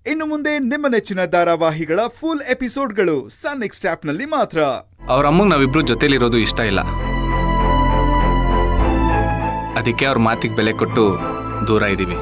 ಇನ್ನು ಮುಂದೆ ನಿಮ್ಮ ನೆಚ್ಚಿನ ಧಾರಾವಾಹಿಗಳ ಫುಲ್ ಎಪಿಸೋಡ್ಗಳು ಸನ್ ನೆಕ್ಸ್ಟ್ ಆಪ್ನಲ್ಲಿ ಮಾತ್ರ. ಅವ್ರ ಅಮ್ಮಂಗೆ ನಾವಿಬ್ರು ಜೊತೆಲಿರೋದು ಇಷ್ಟ ಇಲ್ಲ. ಅದಕ್ಕೆ ಅವ್ರ ಮಾತಿಗೆ ಬೆಲೆ ಕೊಟ್ಟು ದೂರ ಇದ್ದೀವಿ.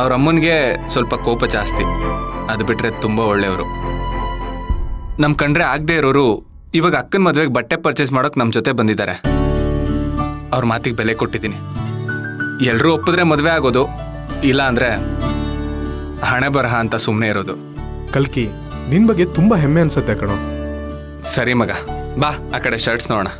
ಅವ್ರ ಅಮ್ಮನಿಗೆ ಸ್ವಲ್ಪ ಕೋಪ ಜಾಸ್ತಿ, ಅದು ಬಿಟ್ರೆ ತುಂಬ ಒಳ್ಳೆಯವರು. ನಮ್ಮ ಕಂಡ್ರೆ ಆಗದೆ ಇರೋರು ಇವಾಗ ಅಕ್ಕನ ಮದುವೆಗೆ ಬಟ್ಟೆ ಪರ್ಚೇಸ್ ಮಾಡೋಕೆ ನಮ್ಮ ಜೊತೆ ಬಂದಿದ್ದಾರೆ. ಅವ್ರ ಮಾತಿಗೆ ಬೆಲೆ ಕೊಟ್ಟಿದ್ದೀನಿ. ಎಲ್ಲರೂ ಒಪ್ಪಿದ್ರೆ ಮದುವೆ ಆಗೋದು, ಇಲ್ಲ ಅಂದರೆ ಹಣೆ ಬರಹ ಅಂತ ಸುಮ್ಮನೆ ಇರೋದು. ಕಲ್ಕಿ, ನಿನ್ ಬಗ್ಗೆ ತುಂಬಾ ಹೆಮ್ಮೆ ಅನ್ಸುತ್ತೆ ಕಣೋ. ಸರಿ ಮಗ, ಬಾ ಆ ಕಡೆ ಶರ್ಟ್ಸ್ ನೋಡೋಣ.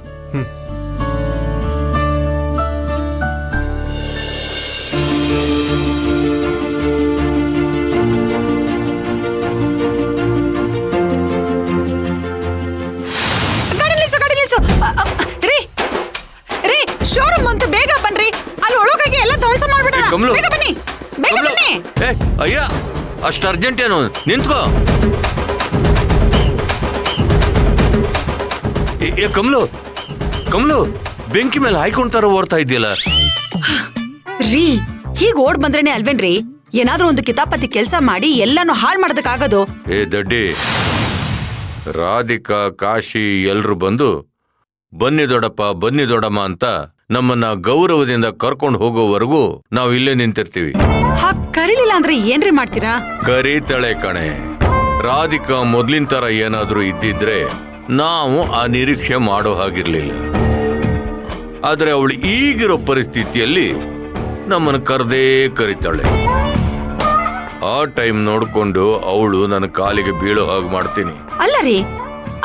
ಶೋರೂಮ್ ಅಂತೂ ಬೇಗ ಬನ್ರಿ, ಅಲ್ಲಿ ಒಳಗಾಗಿ ಎಲ್ಲ ಧ್ವಂಸ ಮಾಡ್ಬಿಡೋಣ. ಬೇಗ ಬನ್ನಿ, ಬೇಗ ಬನ್ನಿ. ಅಯ್ಯ, ಅಷ್ಟು ಅರ್ಜೆಂಟ್ ಏನು? ನಿಂತ್ಕೋ. ಕಮಲು ಬೆಂಕಿ ಮೇಲೆ ಹಾಯ್ಕೊಂತಾರ ಓಡ್ತಾ ಇದೆಯಲ್ಲ ರೀ. ಹೀಗ್ ಓಡ್ ಬಂದ್ರೇನೆ ಅಲ್ವೇನ್ರಿ ಏನಾದ್ರೂ ಒಂದು ಕಿತಾಪತಿ ಕೆಲ್ಸ ಮಾಡಿ ಎಲ್ಲಾನು ಹಾಳ್ ಮಾಡೋದಕ್ಕಾಗೋದು. ಏ ದಡ್ಡಿ, ರಾಧಿಕಾ, ಕಾಶಿ ಎಲ್ರು ಬಂದು ಬನ್ನಿ ದೊಡ್ಡಪ್ಪ, ಬನ್ನಿ ದೊಡ್ಡಮ್ಮ ಅಂತ ನಮ್ಮನ್ನ ಗೌರವದಿಂದ ಕರ್ಕೊಂಡು ಹೋಗೋವರೆಗೂ ನಾವು ಇಲ್ಲೇ ನಿಂತಿರ್ತೀವಿ. ಕರೀಲಿಲ್ಲ ಅಂದ್ರೆ ಏನ್ರಿ ಮಾಡ್ತೀರಾ? ಕರೀತಾಳೆ ಕಣೆ. ರಾಧಿಕಾ ಮೊದ್ಲಿನ ತರ ಏನಾದ್ರೂ ಇದ್ದಿದ್ರೆ ನಾವು ಆ ನಿರೀಕ್ಷೆ ಮಾಡೋ ಹಾಗಿರ್ಲಿಲ್ಲ. ಆದ್ರೆ ಅವಳು ಈಗಿರೋ ಪರಿಸ್ಥಿತಿಯಲ್ಲಿ ನಮ್ಮನ್ನು ಕರೆದೇ ಕರೀತಾಳೆ. ಆ ಟೈಮ್ ನೋಡ್ಕೊಂಡು ಅವಳು ನನ್ನ ಕಾಲಿಗೆ ಬೀಳೋ ಹಾಗೆ ಮಾಡ್ತೀನಿ. ಅಲ್ಲ ರೀ,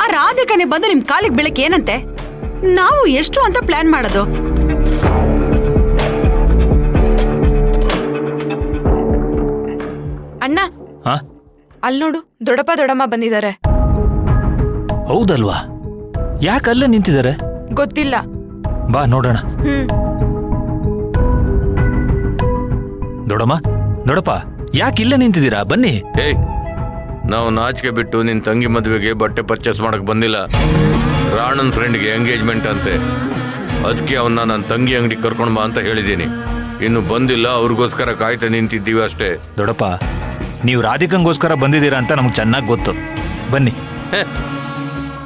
ಆ ರಾಧಿಕನೇ ಬಂದು ನಿಮ್ ಕಾಲಿಗೆ ಬೀಳಕ್ಕೆ ಏನಂತೆ? ನಾವು ಎಷ್ಟು ಅಂತ ಪ್ಲಾನ್ ಮಾಡೋದು? ಅಣ್ಣ, ಅಲ್ಲಿ ನೋಡು, ದೊಡ್ಡಪ್ಪ ದೊಡ್ಡಮ್ಮ ಬಂದಿದ್ದಾರೆ. ಹೌದಲ್ವಾ? ಯಾಕಲ್ಲೇ ನಿಂತಿದ್ದಾರೆ? ಗೊತ್ತಿಲ್ಲ, ಬಾ ನೋಡೋಣ. ದೊಡ್ಡಮ್ಮ, ದೊಡ್ಡಪ್ಪ, ಯಾಕೆ ಇಲ್ಲೇ ನಿಂತಿದ್ದೀರಾ? ಬನ್ನಿ. ಏಯ್, ನಾವು ನಾಚಿಕೆ ಬಿಟ್ಟು ನಿನ್ ತಂಗಿ ಮದುವೆಗೆ ಬಟ್ಟೆ ಪರ್ಚೇಸ್ ಮಾಡಕ್ ಬಂದಿಲ್ಲ. ರಾಣನ್ ಫ್ರೆಂಡ್ಗೆ ಎಂಗೇಜ್ಮೆಂಟ್ ಅಂತೆ, ಅದಕ್ಕೆ ಅವನ್ನ ನನ್ನ ತಂಗಿ ಅಂಗಡಿ ಕರ್ಕೊಂಡ್ ಬಾ ಅಂತ ಹೇಳಿದ್ದೀನಿ. ಇನ್ನು ಬಂದಿಲ್ಲ, ಅವ್ರಿಗೋಸ್ಕರ ಕಾಯ್ತಾ ನಿಂತಿದ್ದೀವಿ ಅಷ್ಟೇ. ದೊಡ್ಡಪ್ಪ, ನೀವು ರಾಧಿಕಂಗೋಸ್ಕರ ಬಂದಿದ್ದೀರಾ ಅಂತ ನಮ್ಗೆ ಚೆನ್ನಾಗಿ ಗೊತ್ತು. ಬನ್ನಿ.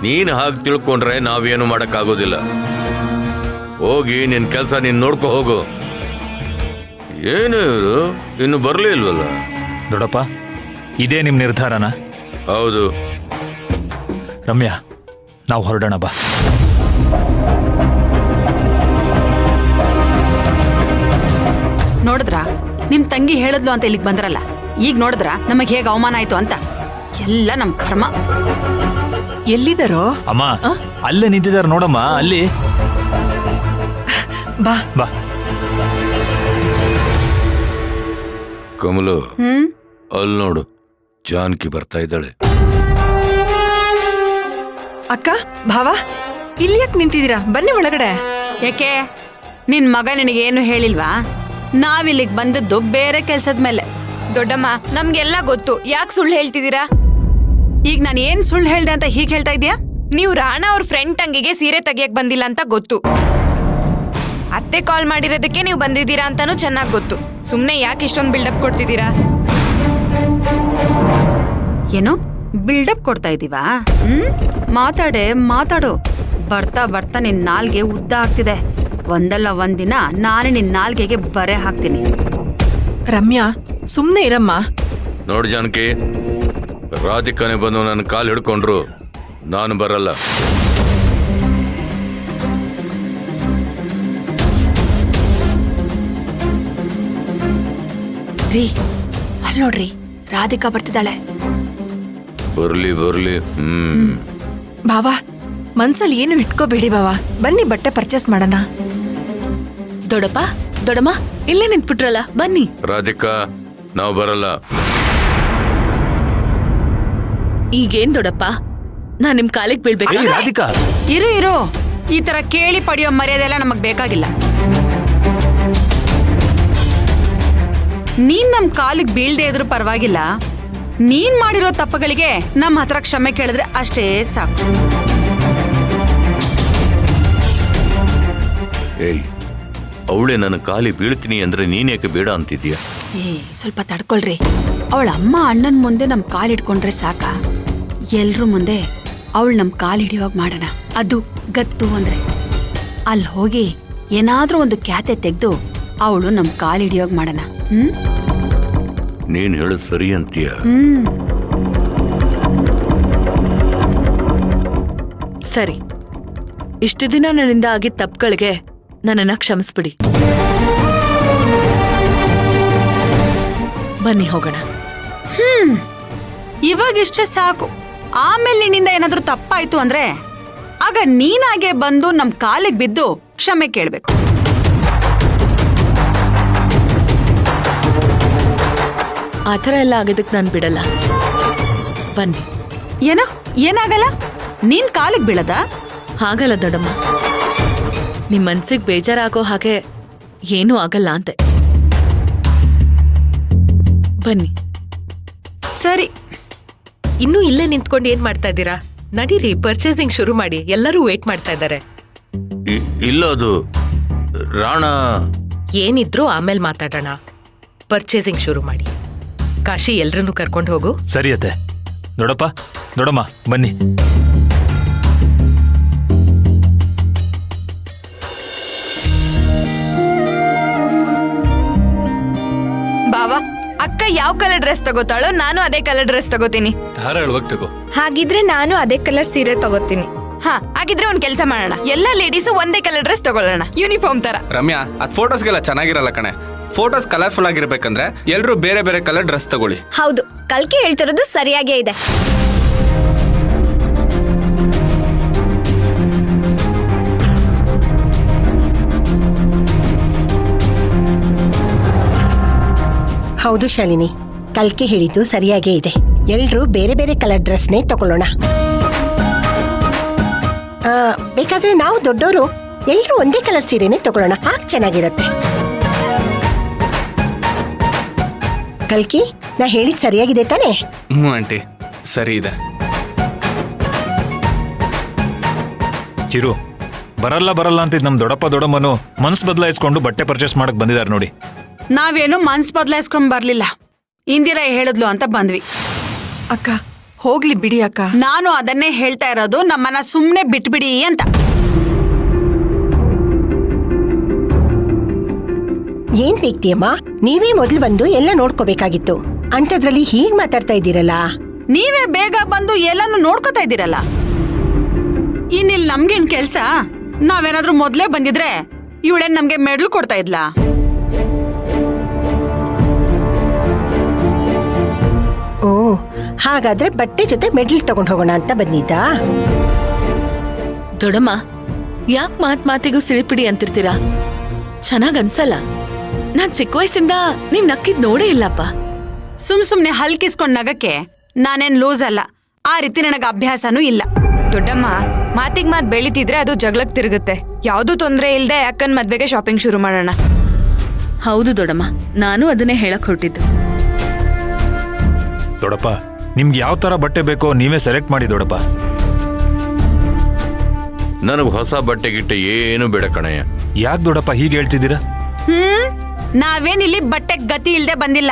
ನೀನು ಹಾಗೆ ತಿಳ್ಕೊಂಡ್ರೆ ನಾವೇನು ಮಾಡಕ್ಕಾಗೋದಿಲ್ಲ. ಹೋಗಿ ನಿನ್ ಕೆಲಸ ನೀನ್ ನೋಡ್ಕೊ ಹೋಗು. ಏನು ಇವರು ಇನ್ನು ಬರ್ಲೇ ಇಲ್ವಲ್ಲ? ದೊಡ್ಡಪ್ಪ, ಇದೇ ನಿಮ್ ನಿರ್ಧಾರನಾ? ಹೌದು. ರಮ್ಯಾ, ನಾವು ಹೊರಡೋಣ ಬಾ. ನೋಡಿದ್ರ, ನಿಮ್ ತಂಗಿ ಹೇಳಿದ್ಲು ಅಂತ ಇಲ್ಲಿಗೆ ಬಂದ್ರಲ್ಲ, ಈಗ ನೋಡಿದ್ರ ನಮಗ್ ಹೇಗ ಅವಮಾನ ಆಯ್ತು ಅಂತ. ಎಲ್ಲ ನಮ್ ಕರ್ಮ. ಎಲ್ಲಿದಾರೋ? ಅಮ್ಮ, ಅಲ್ಲೇ ನಿಂತಿದ್ದಾರೆ ನೋಡಮ್ಮ, ಅಲ್ಲಿ. ಬಾ ಬಾ. ಕಮಲು, ಅಲ್ಲಿ ನೋಡು, ಜಾನಕಿ ಬರ್ತಾ ಇದ್ದಾಳೆ. ಅಕ್ಕ, ಭಾವ, ಇಲ್ಲಿ ಯಾಕೆ ನಿಂತಿದ್ದೀರಾ? ಬನ್ನಿ ಒಳಗಡೆ. ಯಾಕೆ, ನಿನ್ ಮಗ ನಿನಗೇನು ಹೇಳಿಲ್ವಾ? ನಾವಿಲ್ಲಿಗೆ ಬಂದದ್ದು ಬೇರೆ ಕೆಲ್ಸದ ಮೇಲೆ. ದೊಡ್ಡಮ್ಮ, ನಮ್ಗೆಲ್ಲ ಗೊತ್ತು, ಯಾಕೆ ಸುಳ್ಳು ಹೇಳ್ತಿದ್ದೀರಾ? ಈಗ ನಾನು ಏನ್ ಸುಳ್ಳು ಹೇಳ್ದೆ ಅಂತ ಹೀಗೆ ಹೇಳ್ತಾ ಇದೀಯಾ? ನೀವು ರಾಣಾ ಅವ್ರ ಫ್ರೆಂಡ್ ತಂಗಿಗೆ ಸೀರೆ ತೆಗಿಯಕ್ ಬಂದಿಲ್ಲ ಅಂತ ಗೊತ್ತು. ಅತ್ತೆ ಕಾಲ್ ಮಾಡಿರೋದಕ್ಕೆ ನೀವು ಬಂದಿದ್ದೀರಾ ಅಂತಾನೂ ಚೆನ್ನಾಗಿ ಗೊತ್ತು. ಸುಮ್ನೆ ಯಾಕೆ ಇಷ್ಟೊಂದು ಬಿಲ್ಡಪ್ ಕೊಡ್ತಿದ್ದೀರಾ? ಏನು ಬಿಲ್ಡಪ್ ಕೊಡ್ತಾ ಇದೀವಾ? ಮಾತಾಡು. ಬರ್ತಾ ಬರ್ತಾ ನಿನ್ ನಾಲ್ಗೆ ಉದ್ದ ಆಗ್ತಿದೆ. ಒಂದಲ್ಲ ಒಂದಿನ ನಾನೇ ನಿನ್ ನಾಲ್ಗೆಗೆ ಬರೆ ಹಾಕ್ತೀನಿ. ರಮ್ಯಾ, ಸುಮ್ನೆ ಇರಮ್ಮ. ನೋಡು ಜಾನಕಿ, ರಾಧಿಕಾನೆ ಬಂದು ನನ್ನ ಕಾಲು ಹಿಡ್ಕೊಂಡ್ರು, ನಾನು ಬರಲ್ಲ. ರೀ, ಅಲ್ಲಿ ನೋಡ್ರಿ, ರಾಧಿಕಾ ಬರ್ತಿದ್ದಾಳೆ. ಬರ್ಲಿ. ಬಾವಾ, ಮನ್ಸಲ್ಲಿ ಏನು ಇಟ್ಕೋಬೇಡಿ ಬಾವಾ. ಬನ್ನಿ ಬಟ್ಟೆ ಪರ್ಚೇಸ್ ಮಾಡೋಣ. ದೊಡ್ಡಪ್ಪ, ದೊಡ್ಡಮ್ಮ, ಇಲ್ಲೇ ನಿಂತ್ಬಿಟ್ರಲ್ಲ, ಬನ್ನಿ. ರಾಧಿಕಾ, ನಾವು ಬರಲ್ಲ. ಈಗೇನ್ ದೊಡ್ಡಪ್ಪ, ನಾನ್ ನಿಮ್ ಕಾಲಿಗೆ ಬೀಳ್ಬೇಕು? ರಾಧಿಕಾ, ಇರು. ಈ ತರ ಕೇಳಿ ಪಡೆಯೋ ಮರ್ಯಾದೆ ಎಲ್ಲ ನಮಗ್ ಬೇಕಾಗಿಲ್ಲ. ನೀನ್ ನಮ್ ಕಾಲಿಗೆ ಬೀಳ್ದೆ ಇದ್ರು ಪರವಾಗಿಲ್ಲ. ನೀನ್ ಮಾಡಿರೋ ತಪ್ಪುಗಳಿಗೆ ನಮ್ಮ ಹತ್ರ ಕ್ಷಮೆ ಕೇಳಿದ್ರೆ ಅಷ್ಟೇ ಸಾಕು. ಏಯ್, ಅವಳೇ ನನ್ನ ಕಾಲಿ ಬೀಳ್ತೀನಿ ಅಂದ್ರೆ ನೀನೇಕೆ ಬೇಡ ಅಂತಿದ್ಯಾ? ಸ್ವಲ್ಪ ತಡ್ಕೊಳ್ರಿ. ಅವಳ ಅಮ್ಮ ಅಣ್ಣನ್ ಮುಂದೆ ನಮ್ ಕಾಲ್ ಹಿಡ್ಕೊಂಡ್ರೆ ಸಾಕ, ಎಲ್ರೂ ಮುಂದೆ ಅವಳು ನಮ್ ಕಾಲ್ ಹಿಡಿಯೋಗ್ ಮಾಡೋಣ. ಅದು ಗತ್ತು ಅಂದ್ರೆ ಅಲ್ಲಿ ಹೋಗಿ ಏನಾದ್ರೂ ಒಂದು ಕ್ಯಾತೆ ತೆಗ್ದು ಅವಳು ನಮ್ ಕಾಲ್ ಹಿಡಿಯೋಗ್ ಮಾಡೋಣ. ನೀನ್ ಹೇಳದ್ ಸರಿ ಅಂತೀಯ. ಸರಿ, ಇಷ್ಟು ದಿನ ನನ್ನಿಂದ ಆಗಿದ್ದ ತಪ್ಪುಗಳಿಗೆ ನನ್ನನ್ನ ಕ್ಷಮಿಸ್ಬಿಡಿ. ಬನ್ನಿ ಹೋಗೋಣ. ಇವಾಗ ಇಷ್ಟೇ ಸಾಕು. ಆಮೇಲೆ ನಿನ್ನಿಂದ ಏನಾದ್ರೂ ತಪ್ಪಾಯ್ತು ಅಂದ್ರೆ ಆಗ ನೀನಾಗೆ ಬಂದು ನಮ್ ಕಾಲಿಗೆ ಬಿದ್ದು ಕ್ಷಮೆ ಕೇಳ್ಬೇಕು. ಆ ಥರ ಎಲ್ಲ ಆಗಿದ್ದಕ್ಕೆ ನಾನು ಬಿಡಲ್ಲ. ಬನ್ನಿ. ಏನೋ ಏನಾಗಲ್ಲ? ನೀನ್ ಕಾಲಿಗೆ ಬೀಳದ? ಹಾಗಲ್ಲ ದೊಡ್ಡಮ್ಮ, ನಿಮ್ ಮನ್ಸಿಗೆ ಬೇಜಾರಾಗೋ ಹಾಗೆ ಏನೂ ಆಗಲ್ಲ ಅಂತೆ. ಬನ್ನಿ. ಸರಿ. ಇನ್ನೂ ಇಲ್ಲೇ ನಿಂತ್ಕೊಂಡು ಏನ್ ಮಾಡ್ತಾ ಇದ್ದೀರಾ? ನಡೀರಿ, ಪರ್ಚೇಸಿಂಗ್ ಶುರು ಮಾಡಿ, ಎಲ್ಲರೂ ವೇಟ್ ಮಾಡ್ತಾ ಇದ್ದಾರೆ. ಇಲ್ಲ, ಅದು ರಾಣ. ಏನಿದ್ರು ಆಮೇಲೆ ಮಾತಾಡೋಣ. ಪರ್ಚೇಸಿಂಗ್ ಶುರು ಮಾಡಿ. ಕಾಶಿ, ಎಲ್ರನ್ನೂ ಕರ್ಕೊಂಡು ಹೋಗು. ಸರಿ ಅತ್ತೆ. ದೊಡ್ಡಪ್ಪ, ದೊಡ್ಡಮ್ಮ, ಬನ್ನಿ. ಬಾವಾ, ಅಕ್ಕ ಯಾವ ಕಲರ್ ಡ್ರೆಸ್ ತಗೋತಾಳೋ ನಾನು ಅದೇ ಕಲರ್ ಡ್ರೆಸ್ ತಗೋತೀನಿ. ಧಾರಾಳವಾಗಿ ತಗೋ. ಹಾಗಿದ್ರೆ ನಾನು ಅದೇ ಕಲರ್ ಸೀರೆ ತಗೋತೀನಿ. ಹಾ, ಹಾಗಿದ್ರೆ ಒಂದ್ ಕೆಲಸ ಮಾಡೋಣ, ಎಲ್ಲಾ ಲೇಡೀಸ್ ಒಂದೇ ಕಲರ್ ಡ್ರೆಸ್ ತಗೊಳ್ಳೋಣ, ಯೂನಿಫಾರ್ಮ್ ತರ. ರಮ್ಯಾ, ಅದ್ ಫೋಟೋಸ್ಗೆಲ್ಲ ಚೆನ್ನಾಗಿರಲ್ಲ ಕಣೆ. ಫೋಟೋಸ್ ಕಲರ್ಫುಲ್ ಆಗಿರ್ಬೇಕಂದ್ರೆ ಎಲ್ರೂ ಬೇರೆ ಬೇರೆ ಕಲರ್ ಡ್ರೆಸ್ ತಗೊಳ್ಳಿ. ಹೌದು, ಕಲ್ಕಿ ಹೇಳ್ತಿರೋದು ಸರಿಯಾಗೇ ಇದೆ. ಹೌದು ಶಾಲಿನಿ, ಕಲ್ಕಿ ಹೇಳಿದ್ದು ಸರಿಯಾಗೇ ಇದೆ. ಎಲ್ರೂ ಬೇರೆ ಬೇರೆ ಕಲರ್ ಡ್ರೆಸ್ನೇ ತಗೊಳ್ಳೋಣ. ಬೇಕಾದ್ರೆ ನಾವು ದೊಡ್ಡವರು ಎಲ್ರೂ ಒಂದೇ ಕಲರ್ ಸೀರೆನೇ ತಗೊಳ್ಳೋಣ, ಆಗ ಚೆನ್ನಾಗಿರತ್ತೆ. ಕಲ್ಕಿ, ನಾ ಹೇಳಿದ್ ಸರಿಯಾಗಿದೆ ತಾನೇ? ಆಂಟಿ, ಸರಿ ಇದೆ. ಚಿರು, ಬರಲ್ಲ ಅಂತಿದ್ ನಮ್ ದೊಡ್ಡಪ್ಪ ದೊಡ್ಡಮ್ಮನು ಮನ್ಸ್ ಬದಲಾಯಿಸ್ಕೊಂಡು ಬಟ್ಟೆ ಪರ್ಚೇಸ್ ಮಾಡಕ್ ಬಂದಿದ್ದಾರೆ ನೋಡಿ. ನಾವೇನು ಮನ್ಸ್ ಬದಲಾಯಿಸ್ಕೊಂಡ್ ಬರ್ಲಿಲ್ಲ, ಇಂದಿರಾ ಹೇಳಿದ್ಲು ಅಂತ ಬಂದ್ವಿ. ಅಕ್ಕ, ಹೋಗ್ಲಿ ಬಿಡಿ ಅಕ್ಕ. ನಾನು ಅದನ್ನೇ ಹೇಳ್ತಾ ಇರೋದು, ನಮ್ಮನ್ನ ಸುಮ್ನೆ ಬಿಟ್ಬಿಡಿ ಅಂತ. ಏನ್ ಬೇಕ್ತಿಯಮ್ಮ, ನೀವೇ ಮೊದ್ಲು ಬಂದು ಎಲ್ಲ ನೋಡ್ಕೋಬೇಕಾಗಿತ್ತು. ಅಂಥದ್ರಲ್ಲಿ ಹೀಗ್ ಮಾತಾಡ್ತಾ ಇದ್ದೀರಲ್ಲ. ನೀವೇ ಬೇಗ ಬಂದು ಎಲ್ಲಾನು ನೋಡ್ಕೋತಾ ಇದ್ದೀರಲ್ಲ. ಇನ್ನಿಲ್ ನಮ್ಗೇನ್ ಕೆಲ್ಸ? ನಾವೇನಾದ್ರೂ ಮೊದ್ಲೇ ಬಂದಿದ್ರೆ ಇವಳೇನ್ ನಮ್ಗೆ ಮೆಡ್ಲು ಕೊಡ್ತಾ ಇದ್ಲಾ? ಓ, ಹಾಗಾದ್ರೆ ಬಟ್ಟೆ ಜೊತೆ ಮೆಡಲ್ ತಗೊಂಡ್ ಹೋಗೋಣ ಅಂತ ಬಂದಿದ್ದಾ? ದೊಡ್ಡಮ್ಮ, ಯಾಕೆ ಮಾತಿಗೂ ಸಿಳಿಪಿಡಿ ಅಂತಿರ್ತೀರಾ? ಚೆನ್ನಾಗ್ ಅನ್ಸಲ್ಲ. ನಾನ್ ಚಿಕ್ಕ ವಯಸ್ಸಿಂದ ನೀವ್ ನಕ್ಕಿದ್ ನೋಡೇ ಇಲ್ಲಪ್ಪ. ಸುಮ್ನೆ ಹಲ್ಕಿಸ್ಕೊಂಡ್ ನಗಕ್ಕೆ ನಾನೇನ್ ಲೂಸ್ ಅಲ್ಲ. ಆ ರೀತಿ ನನಗ ಅಭ್ಯಾಸನೂ ಇಲ್ಲ. ದೊಡ್ಡಮ್ಮ, ಮಾತಿಗೆ ಮಾತ್ ಬೆಳಿತಿದ್ರೆ ಅದು ಜಗಳಕ್ ತಿರುಗುತ್ತೆ. ಯಾವ್ದೂ ತೊಂದ್ರೆ ಇಲ್ದೆ ಅಕ್ಕನ್ ಮದ್ವೆಗೆ ಶಾಪಿಂಗ್ ಶುರು ಮಾಡೋಣ. ಹೌದು ದೊಡ್ಡಮ್ಮ, ನಾನು ಅದನ್ನೇ ಹೇಳಕ್ ಹೊರಟಿದ್ದು. ದೊಡ್ಡಪ್ಪ, ನಿಮ್ಗೆ ಯಾವ ತರ ಬಟ್ಟೆ ಬೇಕೋ ನೀವೇ ಸೆಲೆಕ್ಟ್ ಮಾಡಿ ದೊಡ್ಡಪ್ಪ. ನನಗೆ ಹೊಸ ಬಟ್ಟೆ ಗಿಟ್ಟೆ ಏನು ಬೇಡ ಕಣಯ್ಯ. ಯಾಕೆ ದೊಡ್ಡಪ್ಪ ಹೀಗೆ ಹೇಳ್ತಿದ್ದೀರಾ? ನಾವೇನಿಲ್ಲಿ ಬಟ್ಟೆ ಗತಿ ಇಲ್ದೆ ಬಂದಿಲ್ಲ.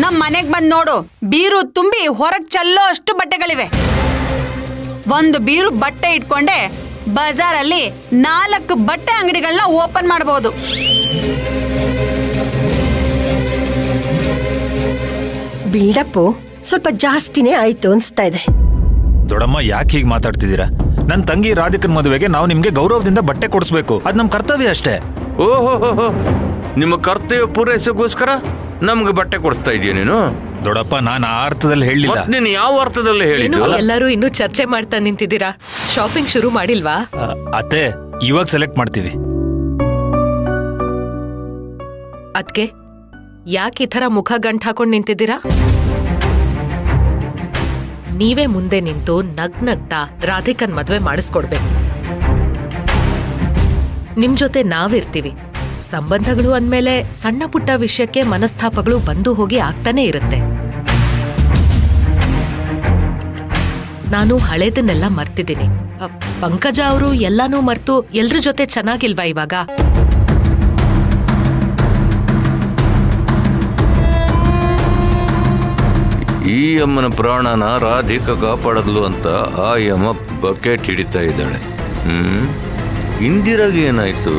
ನಮ್ ಮನೆಗ್ ಬಂದ್ ನೋಡು, ಬೀರು ತುಂಬಿ ಹೊರಗ್ ಚೆಲ್ಲೋ ಅಷ್ಟು ಬಟ್ಟೆಗಳಿವೆ. ಒಂದು ಬೀರು ಬಟ್ಟೆ ಇಟ್ಕೊಂಡೆ ಬಜಾರಲ್ಲಿ 4 ಬಟ್ಟೆ ಅಂಗಡಿಗಳನ್ನ ಓಪನ್ ಮಾಡಬಹುದು. ಬಿಲ್ಡಪ್ಪು ಸ್ವಲ್ಪ ಜಾಸ್ತಿನೇ ಆಯ್ತು ಅನ್ಸ್ತಾ ಇದೆ. ದೊಡ್ಡಮ್ಮ, ಯಾಕೆ ಹೀಗೆ ಮಾತಾಡ್ತಿದ್ದೀರಾ? ನನ್ನ ತಂಗಿ ರಾಧಿಕನ್ ಮದುವೆಗೆ ನಾವು ನಿಮ್ಗೆ ಗೌರವದಿಂದ ಬಟ್ಟೆ ಕೊಡಿಸ್ಬೇಕು, ಅದ್ ನಮ್ ಕರ್ತವ್ಯ ಅಷ್ಟೇ. ಓಹೋ, ನಿಮ್ಮ ಕರ್ತವ್ಯ ಪೂರೈಸೋಗೋಸ್ಕರ ನಮ್ಗೆ ಬಟ್ಟೆ ಕೊಡಿಸ್ತಾ ಇದೀಯ ನೀನು? ದೊಡ್ಡಪ್ಪ, ನಾನು ಆ ಅರ್ಥದಲ್ಲಿ ಹೇಳಿಲ್ಲ. ನೀನು ಯಾವ ಅರ್ಥದಲ್ಲಿ ಹೇಳಿದ್ದು? ಎಲ್ಲರೂ ಇನ್ನೂ ಚರ್ಚೆ ಮಾಡ್ತಾ ನಿಂತಿದ್ದೀರಾ? ಶಾಪಿಂಗ್ ಶುರು ಮಾಡಿಲ್ವಾ? ಅತ್ತೆ, ಇವಾಗ ಸೆಲೆಕ್ಟ್ ಮಾಡ್ತೀವಿ. ಅದ್ಕೆ ಯಾಕೆ ಈ ಥರ ಮುಖ ಗಂಟ್ ಹಾಕೊಂಡ್ ನಿಂತಿದ್ದೀರಾ? ನೀವೇ ಮುಂದೆ ನಿಂತು ನಗ್ನಗ್ತಾ ರಾಧಿಕನ್ ಮದ್ವೆ ಮಾಡಿಸ್ಕೊಡ್ಬೇಕು. ನಿಮ್ ಜೊತೆ ನಾವಿರ್ತೀವಿ. ಸಂಬಂಧಗಳು ಅಂದ್ಮೇಲೆ ಸಣ್ಣ ಪುಟ್ಟ ವಿಷಯಕ್ಕೆ ಮನಸ್ತಾಪಗಳು ಬಂದು ಹೋಗಿ ಆಗ್ತಾನೆ ಇರುತ್ತೆ. ನಾನು ಹಳೇದನ್ನೆಲ್ಲ ಮರ್ತಿದ್ದೀನಿ. ಪಂಕಜ ಅವರು ಎಲ್ಲಾನೂ ಮರ್ತು ಎಲ್ರ ಜೊತೆ ಚೆನ್ನಾಗಿಲ್ವಾ ಇವಾಗ? ಈ ಅಮ್ಮನ ಪ್ರಾಣನ ರಾಧಿಕ ಕಾಪಾಡದ್ಲು ಅಂತ ಆ ಯಮ ಬಕೆಟ್ ಹಿಡಿತಾ ಇದ್ದಾಳೆ. ಇಂದಿರಾಗೆ ಏನಾಯ್ತು?